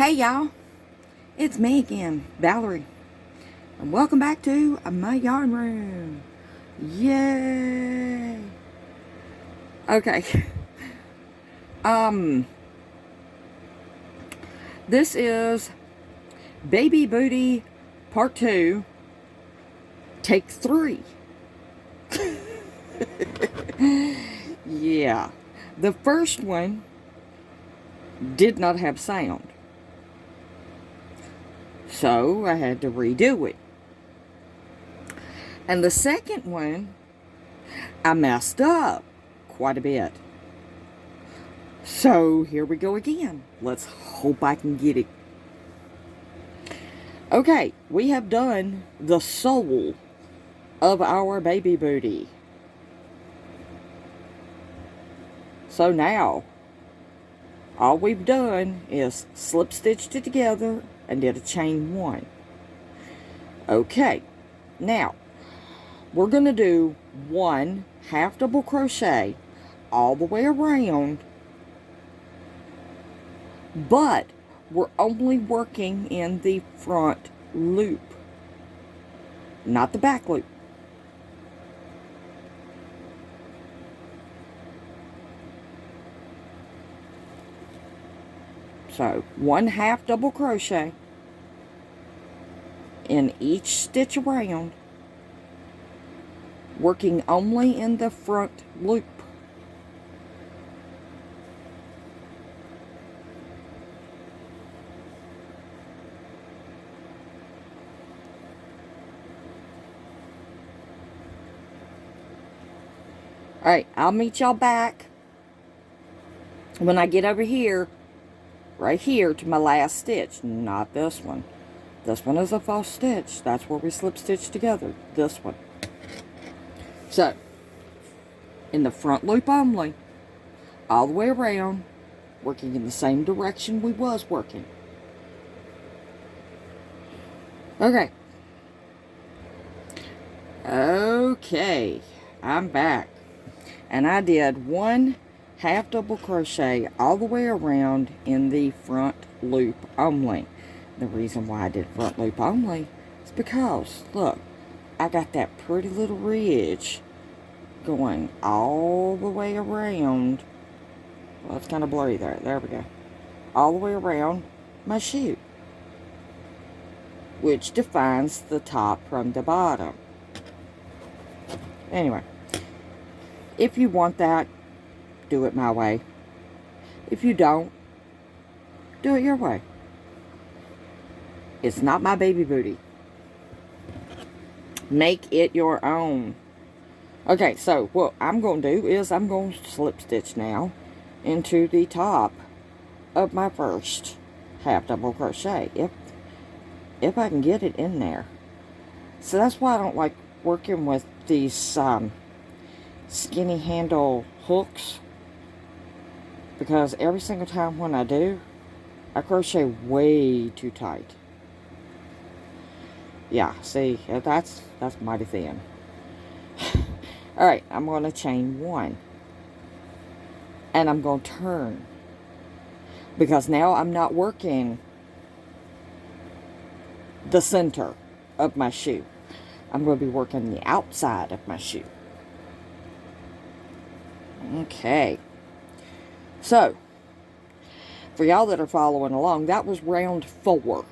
Hey y'all, it's me again, Valerie, and welcome back to my yarn room. Yay! Okay, this is Baby Booty Part 2, Take 3. Yeah, the first one did not have sound, so I had to redo it. And the second one, I messed up quite a bit. So here we go again. Let's hope I can get it. Okay, we have done the soul of our baby booty. So now, all we've done is slip stitched it together and did a chain 1. Okay, now we're going to do 1 half double crochet all the way around, but we're only working in the front loop, not the back loop. So 1 half double crochet in each stitch around, working only in the front loop. Alright, I'll meet y'all back when I get over here, right here, to my last stitch. Not this one. This one is a false stitch. That's where we slip stitch together. This one. So, in the front loop only, all the way around, working in the same direction we was working. Okay. Okay, I'm back. And I did 1 half double crochet all the way around in the front loop only. The reason why I did front loop only is because, look, I got that pretty little ridge going all the way around. Well, it's kind of blurry there. There we go. All the way around my shoe, which defines the top from the bottom. Anyway, if you want that, do it my way. If you don't, do it your way. It's not my baby booty. Make it your own. Okay, so what I'm going to do is I'm going to slip stitch now into the top of my first half double crochet, if I can get it in there. So that's why I don't like working with these skinny handle hooks, because every single time when I do, I crochet way too tight. Yeah, see, that's mighty thin. Alright, I'm going to chain 1. And I'm going to turn. Because now I'm not working the center of my shoe. I'm going to be working the outside of my shoe. Okay. So, for y'all that are following along, that was round 4.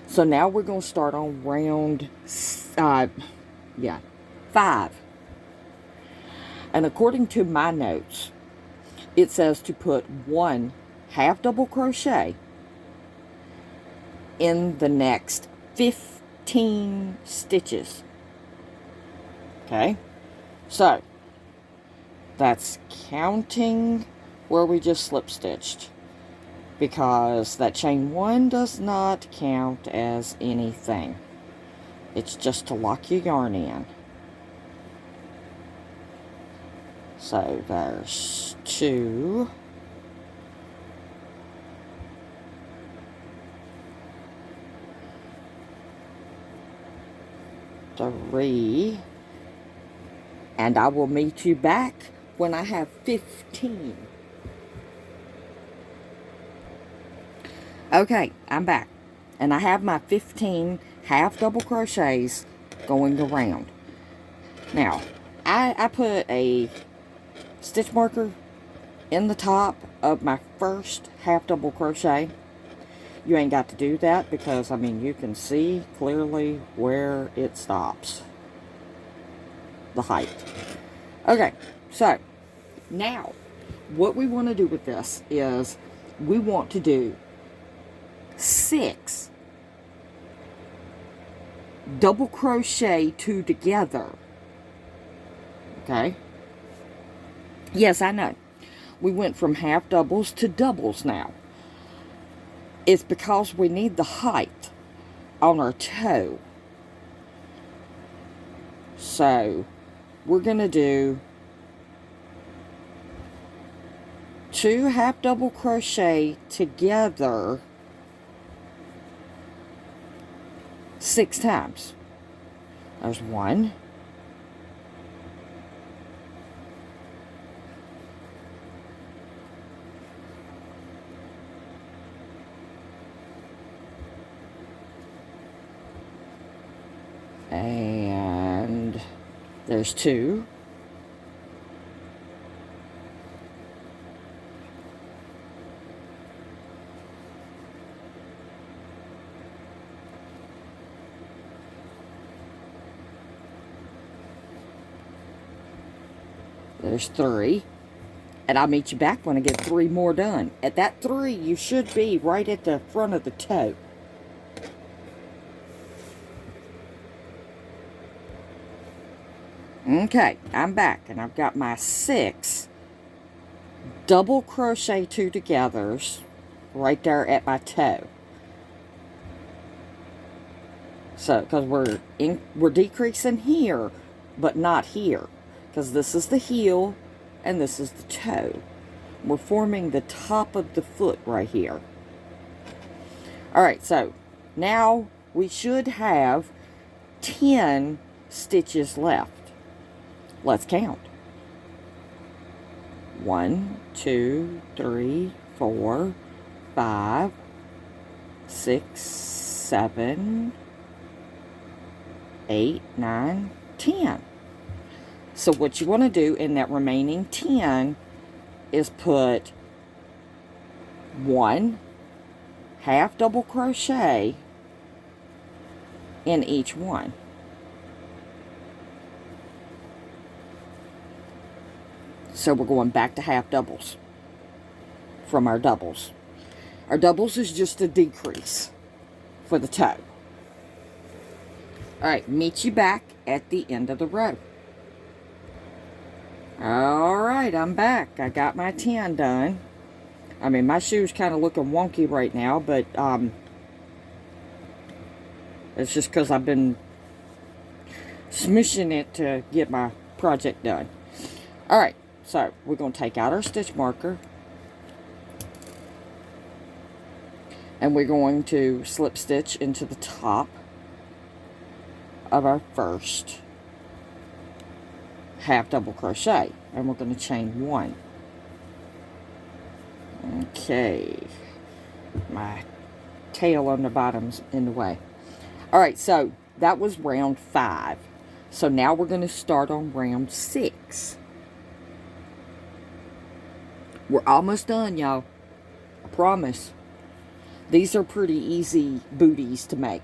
So now we're going to start on round 5. And according to my notes, it says to put 1 half double crochet in the next 15 stitches. Okay? So, that's counting where we just slip stitched, because that chain 1 does not count as anything. It's just to lock your yarn in. So there's 2. Three. And I will meet you back when I have 15. Okay, I'm back. And I have my 15 half double crochets going around. Now, I put a stitch marker in the top of my first half double crochet. You ain't got to do that because, I mean, you can see clearly where it stops. The height. Okay, so now what we want to do with this is we want to do 6 double crochet 2 together. Okay? Yes, I know. We went from half doubles to doubles now. It's because we need the height on our toe. So, we're going to do 2 half double crochet together 6 times. There's 1. And there's 2. There's 3. And I'll meet you back when I get 3 more done. At that 3, you should be right at the front of the toe. Okay, I'm back, and I've got my 6 double crochet 2 togethers right there at my toe. So, because we're decreasing here, but not here, because this is the heel and this is the toe. We're forming the top of the foot right here. All right, so now we should have 10 stitches left. Let's count. 1, 2, 3, 4, 5, 6, 7, 8, 9, 10. So what you want to do in that remaining 10 is put 1 half double crochet in each one. So we're going back to half doubles from our doubles. Our doubles is just a decrease for the toe. Alright, meet you back at the end of the row. Alright, I'm back. I got my 10 done. I mean, my shoe's kind of looking wonky right now, but it's just because I've been smishing it to get my project done. Alright, so we're going to take out our stitch marker. And we're going to slip stitch into the top of our first half double crochet. And we're going to chain 1. Okay. My tail on the bottom's in the way. Alright, so that was round 5. So now we're going to start on round 6. We're almost done, y'all. I promise. These are pretty easy booties to make.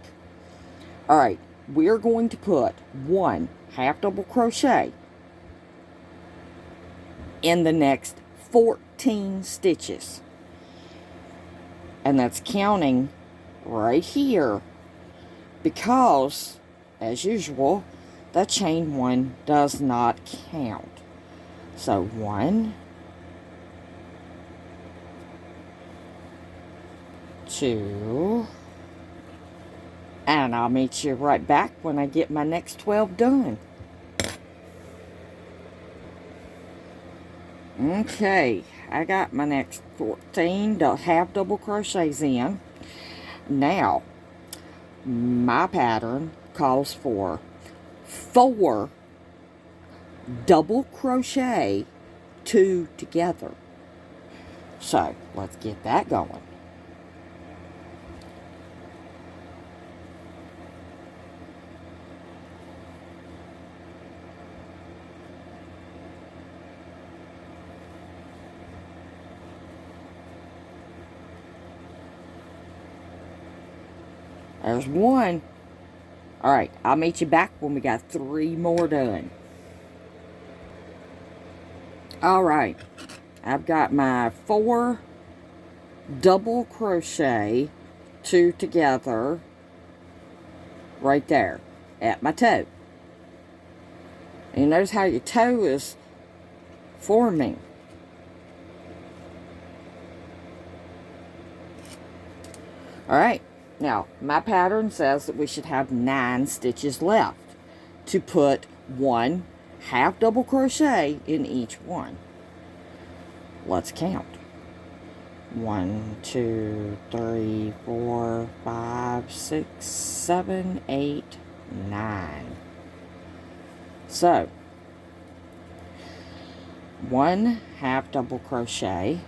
Alright, we're going to put 1 half double crochet in the next 14 stitches. And that's counting right here because, as usual, the chain 1 does not count. So 1, 2, and I'll meet you right back when I get my next 12 done. Okay, I got my next 14 half double crochets in. Now, my pattern calls for 4 double crochet 2 together. So, let's get that going. There's one. Alright, I'll meet you back when we got 3 more done. Alright, I've got my 4 double crochet, 2 together, right there, at my toe. And you notice how your toe is forming. Alright, now my pattern says that we should have 9 stitches left to put 1 half double crochet in each one. Let's count. 1, 2, 3, 4, 5, 6, 7, 8, 9. So, 1 half double crochet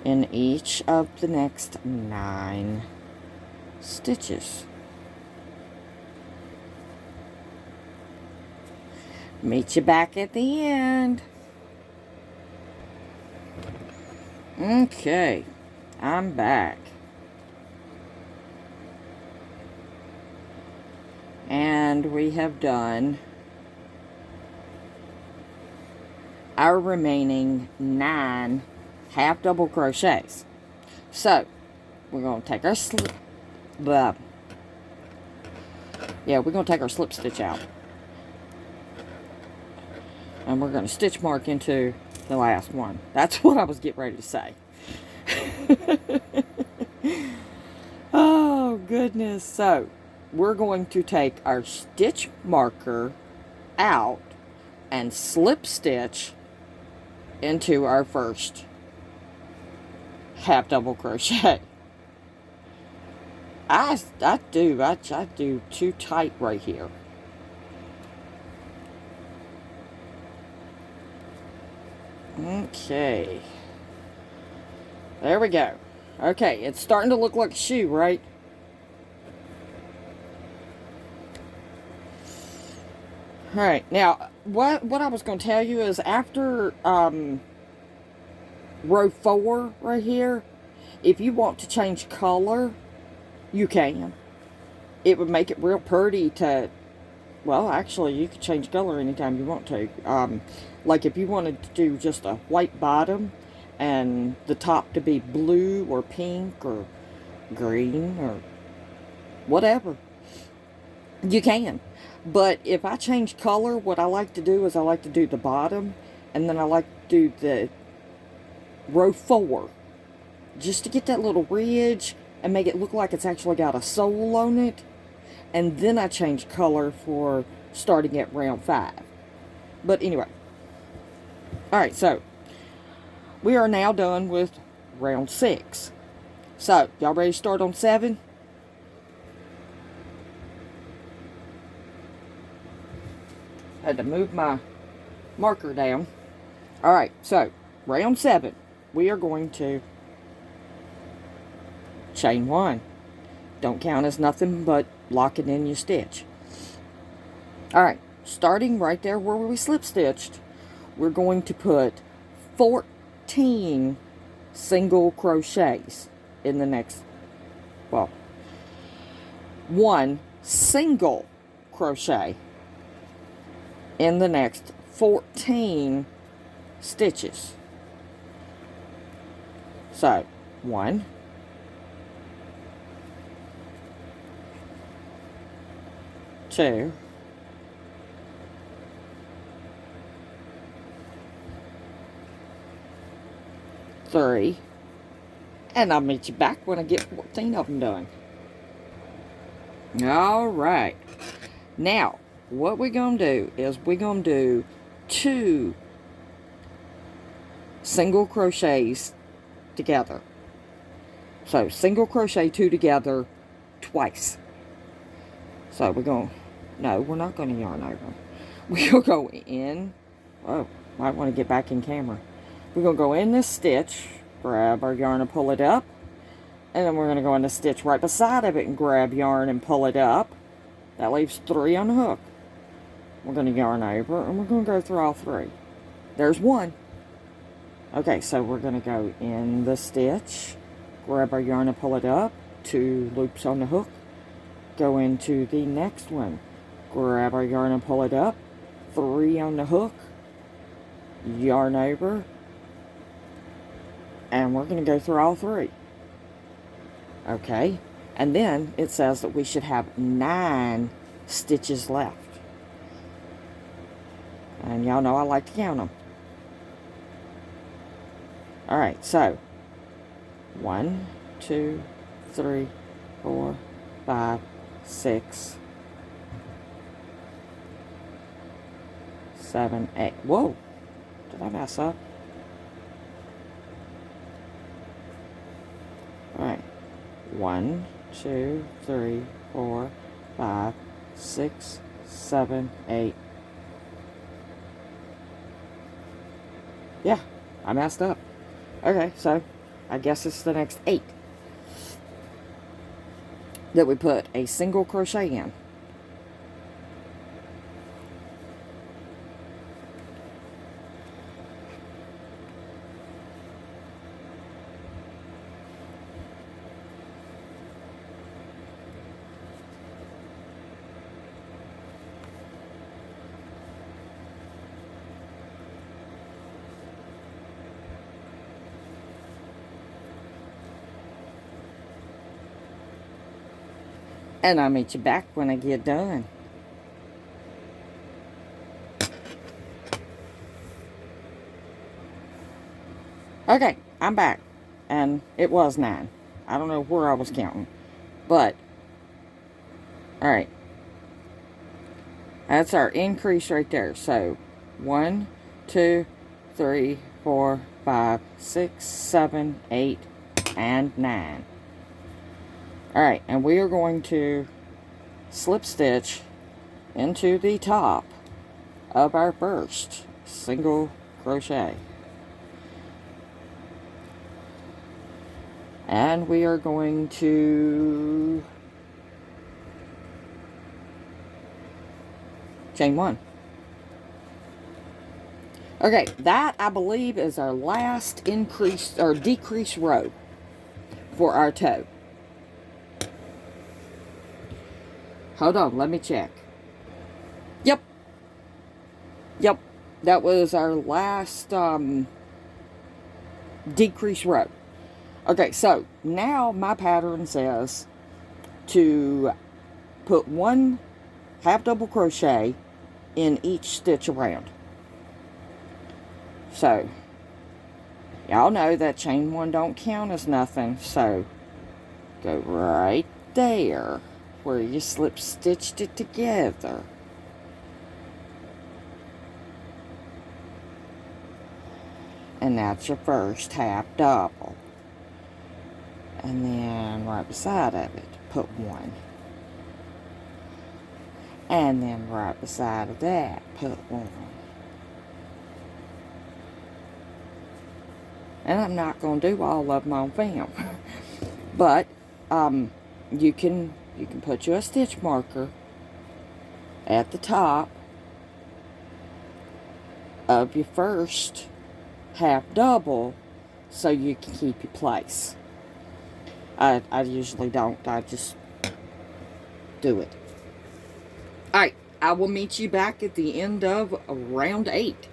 in each of the next 9 stitches. Meet you back at the end. Okay, I'm back. And we have done our remaining 9 half double crochets. So, we're going to take our we're going to take our slip stitch out. And we're going to stitch mark into the last one. That's what I was getting ready to say. Oh, goodness. So, we're going to take our stitch marker out and slip stitch into our first half double crochet. I do too tight right here. Okay. There we go. Okay, it's starting to look like a shoe, right? Alright, now, what I was going to tell you is after row 4 right here, if you want to change color, you can. It would make it real pretty to, well, actually, you can change color anytime you want to. Like if you wanted to do just a white bottom and the top to be blue or pink or green or whatever, you can. But if I change color, what I like to do is I like to do the bottom and then I like to do the row 4 just to get that little ridge and make it look like it's actually got a sole on it. And then I change color for starting at round 5. But anyway. Alright, so we are now done with round 6. So, y'all ready to start on 7? Had to move my marker down. Alright, so round 7. We are going to chain 1. Don't count as nothing but locking in your stitch. Alright, starting right there where we slip stitched, we're going to put 14 single crochets in the next, well, 1 single crochet in the next 14 stitches. So, 1, 2, 3, and I'll meet you back when I get 14 of them done. Alright, now what we're going to do is we're going to do 2 single crochets together. So single crochet 2 together twice. So we're going, no, we're not going to yarn over. We'll go in, oh, might want to get back in camera. We're going to go in this stitch, grab our yarn and pull it up. And then we're going to go in the stitch right beside of it and grab yarn and pull it up. That leaves 3 on the hook. We're going to yarn over and we're going to go through all 3. There's 1. Okay, so we're going to go in the stitch, grab our yarn and pull it up, 2 loops on the hook, go into the next one, grab our yarn and pull it up, 3 on the hook, yarn over, and we're going to go through all 3. Okay, and then it says that we should have 9 stitches left. And y'all know I like to count them. Alright, so 1, 2, 3, 4, 5, 6, 7, 8. Whoa! Did I mess up? Alright. 1, 2, 3, 4, 5, 6, 7, 8. Yeah, I messed up. Okay, so I guess it's the next 8 that we put a single crochet in. And I'll meet you back when I get done. Okay, I'm back. And it was 9. I don't know where I was counting. But, alright. That's our increase right there. So, 1, 2, 3, 4, 5, 6, 7, 8, and 9. Alright, and we are going to slip stitch into the top of our first single crochet. And we are going to chain 1. Okay, that I believe is our last increase or decrease row for our toe. Hold on, let me check. Yep. Yep, that was our last decrease row. Okay, so now my pattern says to put 1 half double crochet in each stitch around. So, y'all know that chain 1 don't count as nothing, so go right there where you slip stitched it together. And that's your first half double. And then right beside of it, put 1. And then right beside of that, put 1. And I'm not going to do all of them on film. But, you can put you a stitch marker at the top of your first half double so you can keep your place. I usually don't. I just do it. Alright, I will meet you back at the end of round 8.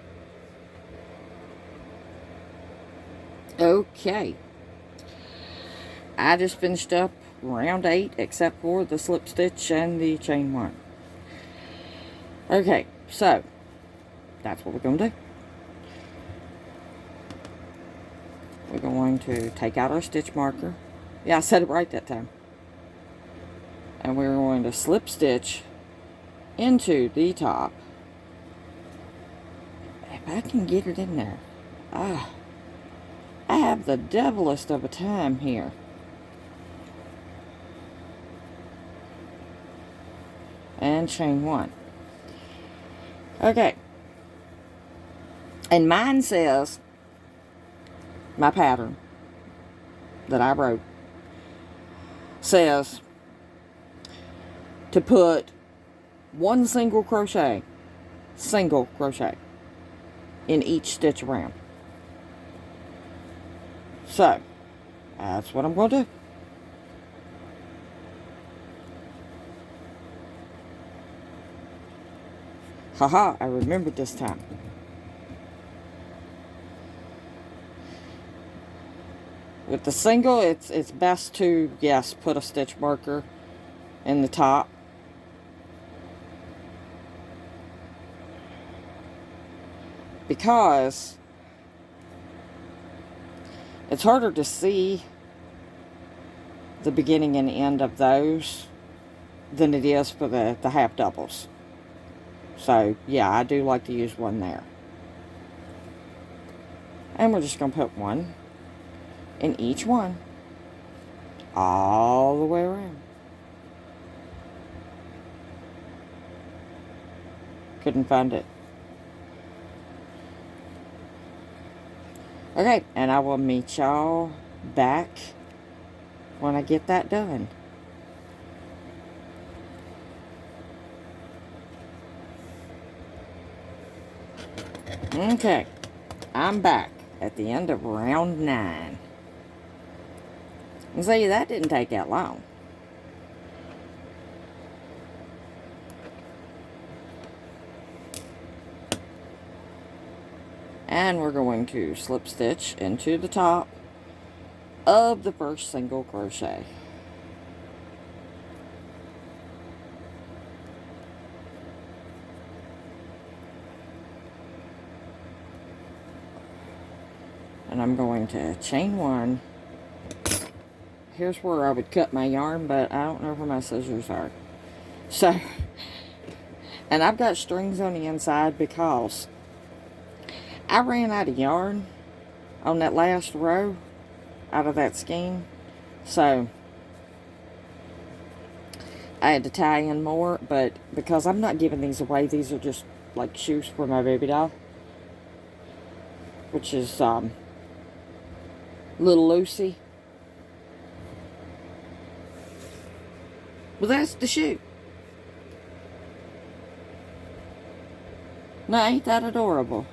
Okay. I just finished up round 8 except for the slip stitch and the chain 1. Okay, so that's what we're going to do. We're going to take out our stitch marker. Yeah, I said it right that time. And we're going to slip stitch into the top. If I can get it in there. I have the devilest of a time here. And chain 1. Okay. And mine says, my pattern that I wrote says to put 1 single crochet in each stitch around. So, That's what I'm going to do. Haha, I remembered this time. With the single, it's best to, yes, put a stitch marker in the top. Because it's harder to see the beginning and end of those than it is for the half doubles. So, yeah, I do like to use one there. And we're just going to put one in each one, all the way around. Couldn't find it. Okay, and I will meet y'all back when I get that done. Okay, I'm back at the end of round 9. And see, that didn't take that long. And we're going to slip stitch into the top of the first single crochet. And I'm going to chain 1. Here's where I would cut my yarn, but I don't know where my scissors are. So, and I've got strings on the inside because I ran out of yarn on that last row out of that skein. So, I had to tie in more, but because I'm not giving these away, these are just like shoes for my baby doll. Which is, Little Lucy. Well, that's the shoe. Now, ain't that adorable?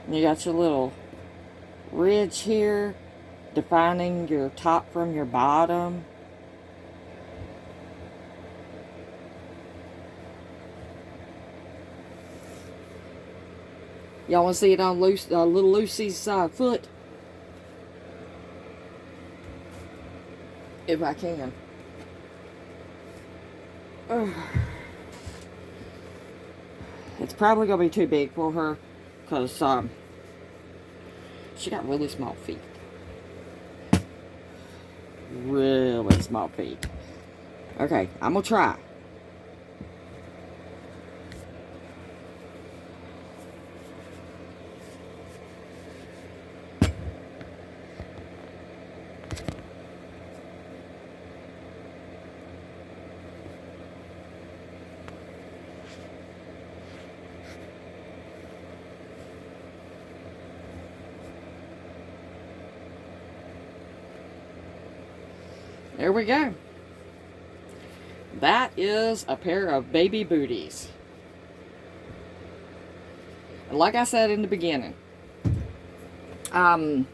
You got your little ridge here, defining your top from your bottom. Y'all want to see it on Little Lucy's foot? If I can. It's probably going to be too big for her because she got really small feet. Really small feet. Okay, I'm going to try. There we go. That is a pair of baby booties. And like I said in the beginning, my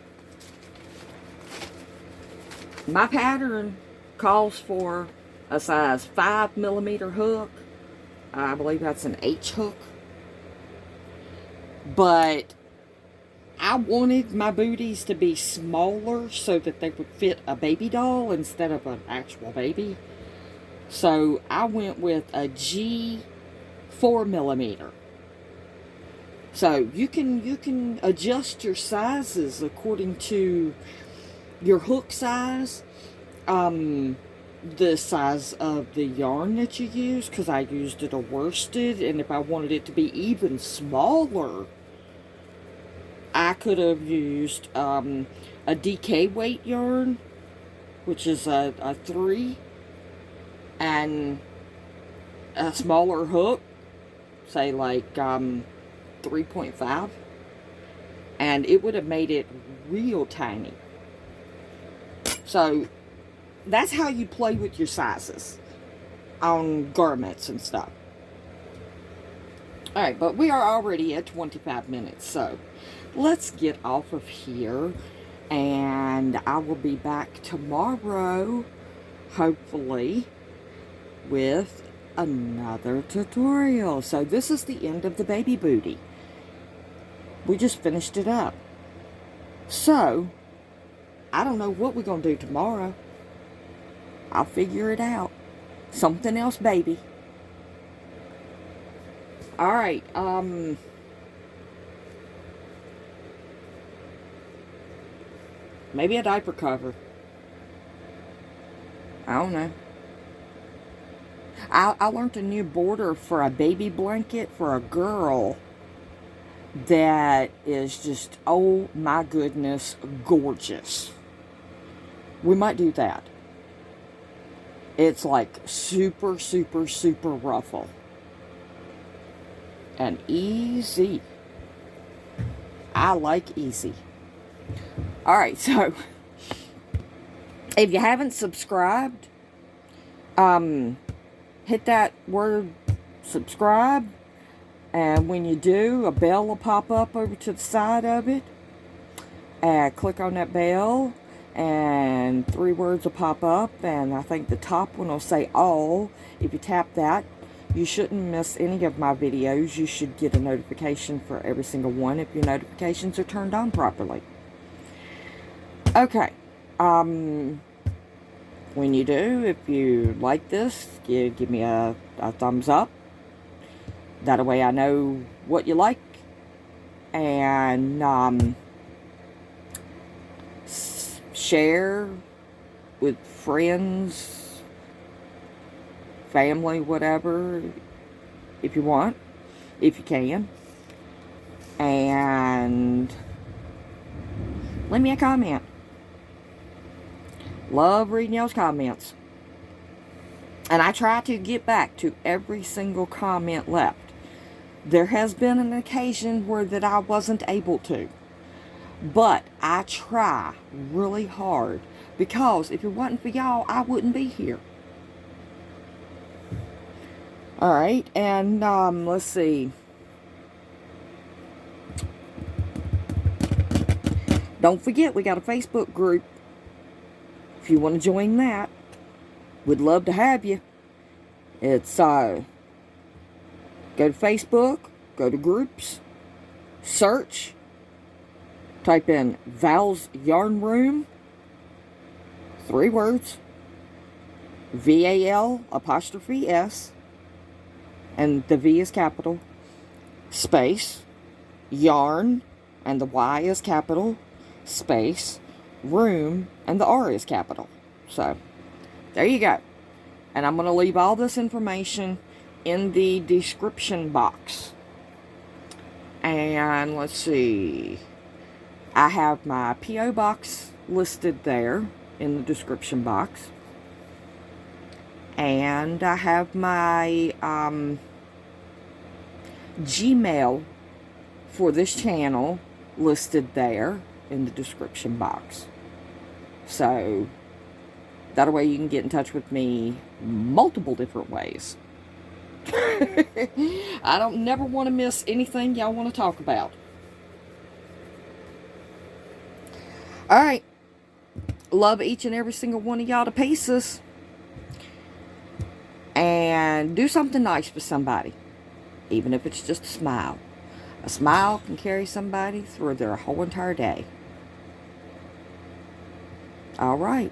pattern calls for a size 5mm hook. I believe that's an H hook. But I wanted my booties to be smaller so that they would fit a baby doll instead of an actual baby. So I went with a G 4mm. So you can adjust your sizes according to your hook size, the size of the yarn that you use, because I used it a worsted, and if I wanted it to be even smaller, I could have used a DK weight yarn, which is a 3, and a smaller hook, say like 3.5, and it would have made it real tiny. So that's how you play with your sizes on garments and stuff. Alright, but we are already at 25 minutes, so let's get off of here, and I will be back tomorrow, hopefully, with another tutorial. So this is the end of the baby booty. We just finished it up. So, I don't know what we're going to do tomorrow. I'll figure it out. Something else, baby. Alright, maybe a diaper cover. I don't know. I learned a new border for a baby blanket for a girl that is just, oh my goodness, gorgeous. We might do that. It's like super, super, super ruffle. And easy. I like easy. Alright, so if you haven't subscribed, hit that word subscribe, and when you do, a bell will pop up over to the side of it, and click on that bell, and 3 words will pop up, and I think the top one will say all. If you tap that, you shouldn't miss any of my videos. You should get a notification for every single one if your notifications are turned on properly. Okay, when you do, if you like this, give me a thumbs up. That way I know what you like. And share with friends, family, whatever, if you want, if you can. And leave me a comment. Love reading y'all's comments. And I try to get back to every single comment left. There has been an occasion where that I wasn't able to. But I try really hard. Because if it wasn't for y'all, I wouldn't be here. Alright, and let's see. Don't forget, we got a Facebook group. If you want to join that, we'd love to have you. It's, go to Facebook, go to groups, search, type in Val's Yarn Room, 3 words, VAL''S, and the V is capital, space, yarn, and the Y is capital, space, room, and the R is capital. So, there you go. And I'm going to leave all this information in the description box. And let's see. I have my P.O. box listed there in the description box. And I have my Gmail for this channel listed there in the description box. So, that way you can get in touch with me multiple different ways. I don't never want to miss anything y'all want to talk about. Alright. Love each and every single one of y'all to pieces. And do something nice for somebody. Even if it's just a smile. A smile can carry somebody through their whole entire day. Alright.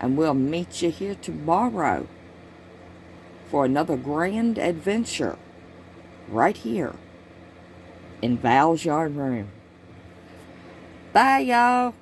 And we'll meet you here tomorrow for another grand adventure right here in Val's Yarn Room. Bye, y'all.